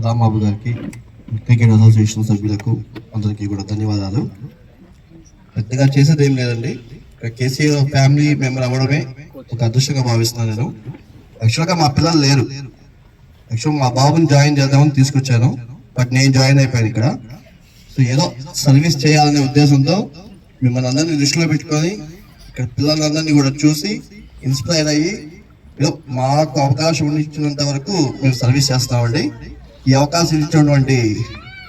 రాంబాబు గారికి, cricket association సభ్యులకు అందరికీ కూడా ధన్యవాదాలు. పెద్దగా చేసేది ఏం లేదండి, కేసీఆర్ ఫ్యామిలీ మెంబర్ అవ్వడమే ఒక అదృష్టంగా భావిస్తున్నాను నేను. యాక్చువల్గా మా పిల్లలు లేరు, యాక్చువల్ మా బాబుని జాయిన్ చేద్దామని తీసుకొచ్చాను, బట్ నేను జాయిన్ అయిపోయాను ఇక్కడ. సో ఏదో సర్వీస్ చేయాలనే ఉద్దేశంతో మిమ్మల్ని అందరినీ దృష్టిలో పెట్టుకొని ఇక్కడ పిల్లలందరినీ కూడా చూసి ఇన్స్పైర్ అయ్యి ఏదో మాకు అవకాశం ఇచ్చినంత వరకు మేము సర్వీస్ చేస్తామండి. ఈ అవకాశం ఇచ్చినటువంటి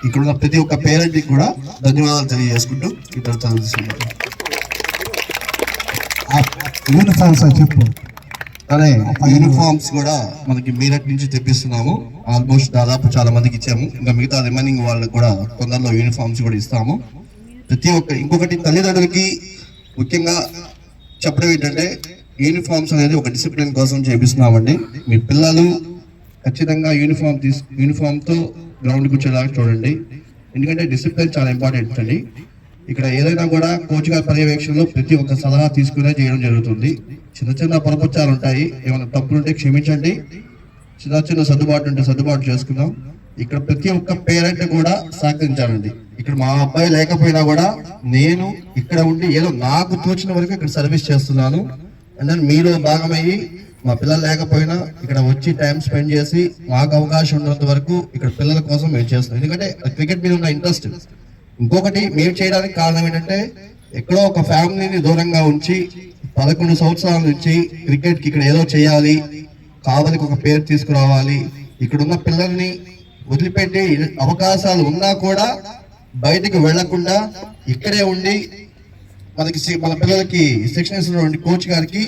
ఇక్కడున్న ప్రతి ఒక్క పేరెంట్కి కూడా ధన్యవాదాలు తెలియజేసుకుంటూ ఇక్కడ చదువుతున్నాను. చెప్పు. అదే యూనిఫామ్స్ కూడా మనకి మీరట్ నుంచి తెప్పిస్తున్నాము. ఆల్మోస్ట్ దాదాపు చాలా మందికి ఇచ్చాము. ఇంకా మిగతా రిమైనింగ్ వాళ్ళకి కూడా కొందరిలో యూనిఫామ్స్ కూడా ఇస్తాము. ప్రతి ఒక్క ఇంకొకటి తల్లిదండ్రులకి ముఖ్యంగా చెప్పడం ఏంటంటే, యూనిఫామ్స్ అనేది ఒక డిసిప్లిన్ కోసం చేపిస్తున్నామండి. మీ పిల్లలు ఖచ్చితంగా యూనిఫామ్తో గ్రౌండ్కి వచ్చేలాగా చూడండి, ఎందుకంటే డిసిప్లిన్ చాలా ఇంపార్టెంట్ అండి. ఇక్కడ ఏదైనా కూడా కోచ్ గారి పర్యవేక్షణలో ప్రతి ఒక్క సలహా తీసుకునే చేయడం జరుగుతుంది. చిన్న చిన్న పొరపచ్చాలు ఉంటాయి, ఏమైనా తప్పులు ఉంటే క్షమించండి, చిన్న చిన్న సర్దుబాటు ఉంటే సర్దుబాటు చేసుకుందాం. ఇక్కడ ప్రతి ఒక్క పేరెంట్ కూడా సహకరించాలండి. ఇక్కడ మా అబ్బాయి లేకపోయినా కూడా నేను ఇక్కడ ఉండి ఏదో నాకు తోచిన వరకు ఇక్కడ సర్వీస్ చేస్తున్నాను. అండ్ దెన్ మీరు భాగమయ్యి మా పిల్లలు లేకపోయినా ఇక్కడ వచ్చి టైం స్పెండ్ చేసి మాకు అవకాశం ఉన్నంత వరకు ఇక్కడ పిల్లల కోసం మేము చేస్తున్నాం. ఎందుకంటే క్రికెట్ మీద ఉన్న ఇంట్రెస్ట్. ఇంకొకటి మేము చేయడానికి కారణం ఏంటంటే, ఎక్కడో ఒక ఫ్యామిలీని దూరంగా ఉంచి 11 సంవత్సరాల నుంచి క్రికెట్కి ఇక్కడ ఏదో చేయాలి, కావలికి ఒక పేరు తీసుకురావాలి, ఇక్కడున్న పిల్లల్ని వదిలిపెట్టి అవకాశాలు ఉన్నా కూడా బయటికి వెళ్లకుండా ఇక్కడే ఉండి మన పిల్లలకి శిక్షణ ఇస్తున్నటువంటి కోచ్ గారికి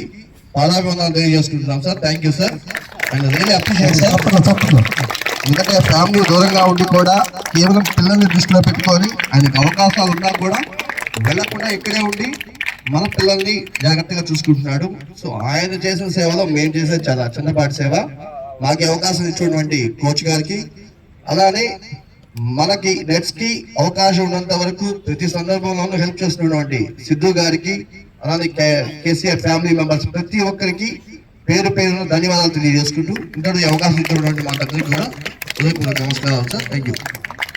పాదాభివందనాలు తెలియజేసుకుంటున్నాం sir. Thank you sir, and really appreciate sir. ఎందుకంటే ఫ్యామిలీ దూరంగా ఉండి కూడా కేవలం పిల్లల్ని దృష్టిలో పెట్టుకొని ఆయనకు అవకాశాలు ఉన్నా కూడా వెళ్లకుండా ఇక్కడే ఉండి మన పిల్లల్ని జాగ్రత్తగా చూసుకుంటున్నాడు. సో ఆయన చేసిన సేవలో మేము చేసే చాలా చిన్నపాటి సేవ. మాకు అవకాశం ఇచ్చినటువంటి కోచ్ గారికి, అలానే మనకి నెట్స్ కి అవకాశం ఉన్నంత వరకు ప్రతి సందర్భంలోనూ హెల్ప్ చేస్తున్నటువంటి సిద్ధు గారికి, అలానే కేసీఆర్ ఫ్యామిలీ మెంబర్స్ ప్రతి ఒక్కరికి పేరు పేరును ధన్యవాదాలు తెలియజేసుకుంటూ ఇంతటి అవకాశం ఇచ్చినటువంటి మాకందరికీ కూడా హృదయపూర్వక నమస్కారాలు సార్. Thank you.